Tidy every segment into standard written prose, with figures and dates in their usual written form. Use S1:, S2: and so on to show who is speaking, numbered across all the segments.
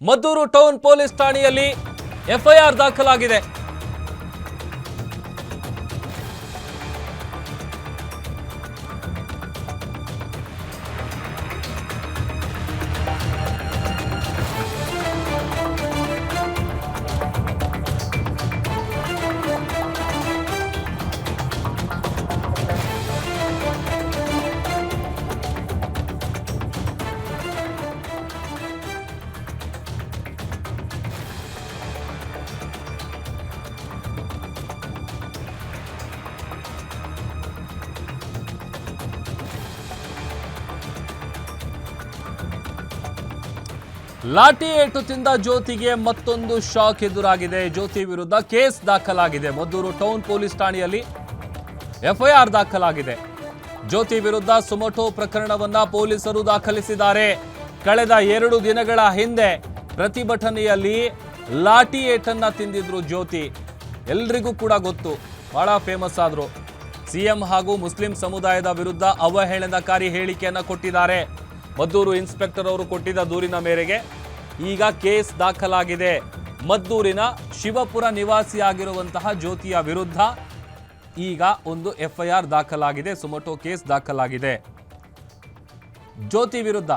S1: Maddur town police ಠಾಣೆಯಲ್ಲಿ FIR ದಾಖಲಾಗಿದೆ. ಲಾಠಿ ಏಟು ತಿಂದ ಜ್ಯೋತಿಗೆ ಮತ್ತೊಂದು ಶಾಕ್ ಎದುರಾಗಿದೆ. ಜ್ಯೋತಿ ವಿರುದ್ಧ ಕೇಸ್ ದಾಖಲಾಗಿದೆ. ಮದ್ದೂರು ಟೌನ್ ಪೊಲೀಸ್ ಠಾಣೆಯಲ್ಲಿ ಎಫ್ಐಆರ್ ದಾಖಲಾಗಿದೆ. ಜ್ಯೋತಿ ವಿರುದ್ಧ ಸುಮೋಟೋ ಪ್ರಕರಣವನ್ನ ಪೊಲೀಸರು ದಾಖಲಿಸಿದ್ದಾರೆ. ಕಳೆದ 2 ದಿನಗಳ ಹಿಂದೆ ಪ್ರತಿಭಟನೆಯಲ್ಲಿ ಲಾಠಿ ಏಟನ್ನ ತಿಂದಿದ್ರು ಜ್ಯೋತಿ. ಎಲ್ರಿಗೂ ಕೂಡ ಗೊತ್ತು, ಬಹಳ ಫೇಮಸ್ ಆದ್ರು. ಸಿಎಂ ಹಾಗೂ ಮುಸ್ಲಿಂ ಸಮುದಾಯದ ವಿರುದ್ಧ ಅವಹೇಳನಕಾರಿ ಹೇಳಿಕೆಯನ್ನ ಕೊಟ್ಟಿದ್ದಾರೆ. ಮದ್ದೂರು ಇನ್ಸ್ಪೆಕ್ಟರ್ ಅವರು ಕೊಟ್ಟಿದ್ದ ದೂರಿನ ಮೇರೆಗೆ ಈಗ ಕೇಸ್ ದಾಖಲಾಗಿದೆ. ಮದ್ದೂರಿನ ಶಿವಪುರ ನಿವಾಸಿಯಾಗಿರುವಂತಹ ಜ್ಯೋತಿಯ ವಿರುದ್ಧ ಈಗ ಒಂದು ಎಫ್ಐಆರ್ ದಾಖಲಾಗಿದೆ. ಸುಮೋಟೋ ಕೇಸ್ ದಾಖಲಾಗಿದೆ. ಜ್ಯೋತಿ ವಿರುದ್ಧ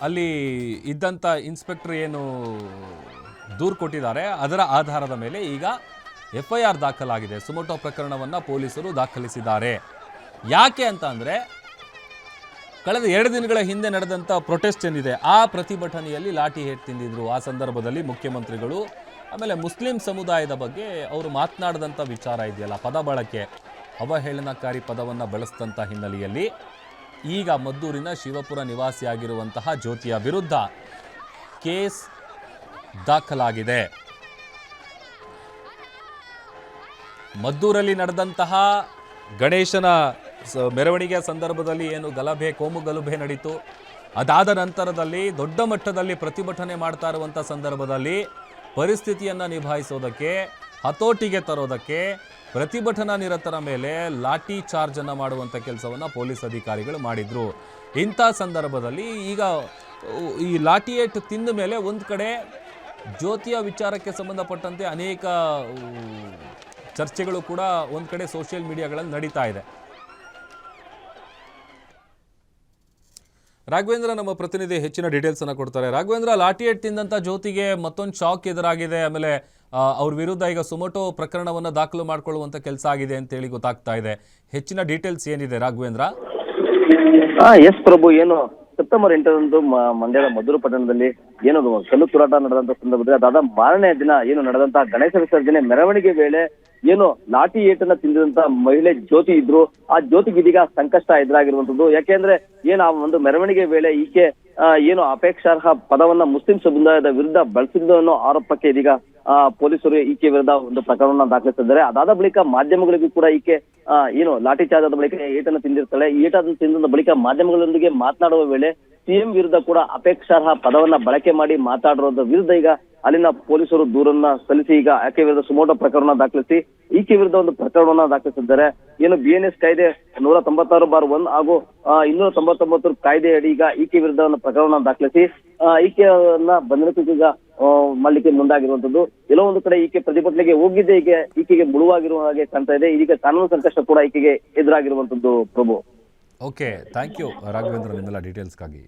S1: ಅಲ್ಲಿ ಇದ್ದಂಥ ಇನ್ಸ್ಪೆಕ್ಟರ್ ಏನು ದೂರು ಕೊಟ್ಟಿದ್ದಾರೆ ಅದರ ಆಧಾರದ ಮೇಲೆ ಈಗ ಎಫ್ಐಆರ್ ದಾಖಲಾಗಿದೆ. ಸುಮೋಟೋ ಪ್ರಕರಣವನ್ನು ಪೊಲೀಸರು ದಾಖಲಿಸಿದ್ದಾರೆ. ಯಾಕೆ ಅಂತ ಅಂದರೆ, ಕಳೆದ 2 ದಿನಗಳ ಹಿಂದೆ ನಡೆದಂಥ ಪ್ರೊಟೆಸ್ಟ್ ಏನಿದೆ ಆ ಪ್ರತಿಭಟನೆಯಲ್ಲಿ ಲಾಠಿ ಏಟು ತಿಂದಿದ್ರು. ಆ ಸಂದರ್ಭದಲ್ಲಿ ಮುಖ್ಯಮಂತ್ರಿಗಳು ಆಮೇಲೆ ಮುಸ್ಲಿಂ ಸಮುದಾಯದ ಬಗ್ಗೆ ಅವರು ಮಾತನಾಡಿದಂಥ ವಿಚಾರ ಇದೆಯಲ್ಲ, ಪದ ಬಳಕೆ, ಅವಹೇಳನಕಾರಿ ಪದವನ್ನು ಬಳಸಿದಂಥ ಹಿನ್ನೆಲೆಯಲ್ಲಿ ಈಗ ಮದ್ದೂರಿನ ಶಿವಪುರ ನಿವಾಸಿಯಾಗಿರುವಂತಹ ಜ್ಯೋತಿಯ ವಿರುದ್ಧ ಕೇಸ್ ದಾಖಲಾಗಿದೆ. ಮದ್ದೂರಲ್ಲಿ ನಡೆದಂತಹ ಗಣೇಶನ ಮೆರವಣಿಗೆ ಸಂದರ್ಭದಲ್ಲಿ ಏನು ಗಲಭೆ, ಕೋಮು ಗಲಭೆ ನಡೀತು, ಅದಾದ ನಂತರದಲ್ಲಿ ದೊಡ್ಡ ಮಟ್ಟದಲ್ಲಿ ಪ್ರತಿಭಟನೆ ಮಾಡ್ತಾ ಇರುವಂಥ ಸಂದರ್ಭದಲ್ಲಿ ಪರಿಸ್ಥಿತಿಯನ್ನು ನಿಭಾಯಿಸೋದಕ್ಕೆ, ಹತೋಟಿಗೆ ತರೋದಕ್ಕೆ ಪ್ರತಿಭಟನಾ ನಿರತರ ಮೇಲೆ ಲಾಠಿ ಚಾರ್ಜನ್ನು ಮಾಡುವಂಥ ಕೆಲಸವನ್ನು ಪೊಲೀಸ್ ಅಧಿಕಾರಿಗಳು ಮಾಡಿದರು. ಇಂಥ ಸಂದರ್ಭದಲ್ಲಿ ಈಗ ಈ ಲಾಠಿ ಏಟು ತಿಂದ ಮೇಲೆ ಒಂದು ಕಡೆ ಜ್ಯೋತಿಯ ವಿಚಾರಕ್ಕೆ ಸಂಬಂಧಪಟ್ಟಂತೆ ಅನೇಕ ಚರ್ಚೆಗಳು ಕೂಡ ಒಂದು ಕಡೆ ಸೋಷಿಯಲ್ ಮೀಡಿಯಾಗಳಲ್ಲಿ ನಡೀತಾ ಇದೆ. ರಾಘವೇಂದ್ರ ನಮ್ಮ ಪ್ರತಿನಿಧಿ ಹೆಚ್ಚಿನ ಡೀಟೇಲ್ಸ್ ಅನ್ನು ಕೊಡ್ತಾರೆ. ರಾಘವೇಂದ್ರ, ಲಾಠಿ ಏಟು ತಿಂದಂತ ಜ್ಯೋತಿಗೆ ಮತ್ತೊಂದು ಶಾಕ್ ಎದುರಾಗಿದೆ. ಆಮೇಲೆ ಅವ್ರ ವಿರುದ್ಧ ಈಗ ಸುಮೋಟೋ ಪ್ರಕರಣವನ್ನು ದಾಖಲು ಮಾಡಿಕೊಳ್ಳುವಂತ ಕೆಲಸ ಆಗಿದೆ ಅಂತ ಹೇಳಿ ಗೊತ್ತಾಗ್ತಾ ಇದೆ. ಹೆಚ್ಚಿನ ಡೀಟೇಲ್ಸ್ ಏನಿದೆ ರಾಘವೇಂದ್ರ?
S2: ಎಸ್ ಪ್ರಭು, ಏನು ಸೆಪ್ಟೆಂಬರ್ 8ರಂದು ಮಂಡ್ಯದ ಮದ್ದೂರು ಪಟ್ಟಣದಲ್ಲಿ ಏನು ಕಲ್ಲು ತೂರಾಟ ನಡೆದಂತ ಸಂದರ್ಭದಲ್ಲಿ ಅದಾದ ಮಾರನೇ ದಿನ ಏನು ನಡೆದಂತಹ ಗಣೇಶ ವಿಸರ್ಜನೆ ಮೆರವಣಿಗೆ ವೇಳೆ ಏನು ಲಾಠಿ ಏಟನ್ನ ತಿಂದಿದಂತ ಮಹಿಳೆ ಜ್ಯೋತಿ ಇದ್ರು. ಆ ಜ್ಯೋತಿಗೆ ಇದೀಗ ಸಂಕಷ್ಟ ಎದುರಾಗಿರುವಂತದ್ದು. ಯಾಕೆಂದ್ರೆ ಏನು ಆ ಒಂದು ಮೆರವಣಿಗೆ ವೇಳೆ ಈಕೆ ಏನು ಅಪೇಕ್ಷಾರ್ಹ ಪದವನ್ನ ಮುಸ್ಲಿಂ ಸಮುದಾಯದ ವಿರುದ್ಧ ಬಳಸಿದ್ದು ಅನ್ನೋ ಆರೋಪಕ್ಕೆ ಇದೀಗ ಪೊಲೀಸರು ಈಕೆ ವಿರುದ್ಧ ಒಂದು ಪ್ರಕರಣವನ್ನ ದಾಖಲಿಸಿದ್ದಾರೆ. ಅದಾದ ಬಳಿಕ ಮಾಧ್ಯಮಗಳಿಗೂ ಕೂಡ ಈಕೆ ಏನು ಲಾಠಿ ಚಾರ್ಜ್ ಆದ ಬಳಿಕ ಏಟನ್ನು ತಿಂದಿರ್ತಾಳೆ. ಏಟನ್ನು ತಿಂದ ಬಳಿಕ ಮಾಧ್ಯಮಗಳೊಂದಿಗೆ ಮಾತನಾಡುವ ವೇಳೆ ಸಿಎಂ ವಿರುದ್ಧ ಕೂಡ ಅಪೇಕ್ಷಾರ್ಹ ಪದವನ್ನ ಬಳಕೆ ಮಾಡಿ ಮಾತಾಡಿರೋದ್ರ ವಿರುದ್ಧ ಈಗ ಅಲ್ಲಿನ ಪೊಲೀಸರು ದೂರನ್ನ ಸಲ್ಲಿಸಿ ಈಗ ಆಕೆ ವಿರುದ್ಧ ಸುಮೋಟೋ ಪ್ರಕರಣ ದಾಖಲಿಸಿ ಈಕೆ ವಿರುದ್ಧ ಒಂದು ಪ್ರಕರಣವನ್ನ ದಾಖಲಿಸಿದ್ದಾರೆ. ಏನು BNS ಕಾಯ್ದೆ 196/1 ಹಾಗೂ 299 ಕಾಯ್ದೆ ಅಡಿ ಈಗ ಈಕೆ ವಿರುದ್ಧ ಒಂದು ಪ್ರಕರಣ ದಾಖಲಿಸಿ ಈಕೆಯನ್ನ ಬಂಧನಕ್ಕೆ ಈಗ ಮಾಡ್ಲಿಕ್ಕೆ ಮುಂದಾಗಿರುವಂತದ್ದು. ಎಲ್ಲೋ ಒಂದು ಕಡೆ ಈಕೆ ಪ್ರತಿಭಟನೆಗೆ ಹೋಗಿದ್ದೆ ಈಕೆಗೆ ಮುಳುವಾಗಿರುವ ಹಾಗೆ ಕಾಣ್ತಾ ಇದೆ. ಇದೀಗ ಕಾನೂನು ಸಂಕಷ್ಟ ಕೂಡ ಈಕೆಗೆ ಎದುರಾಗಿರುವಂತದ್ದು ಪ್ರಭು.
S1: ಓಕೆ, ಥ್ಯಾಂಕ್ ಯು ರಾಘವೇಂದ್ರ ನಿಮ್ಮೆಲ್ಲ ಡೀಟೇಲ್ಸ್ಗಾಗಿ.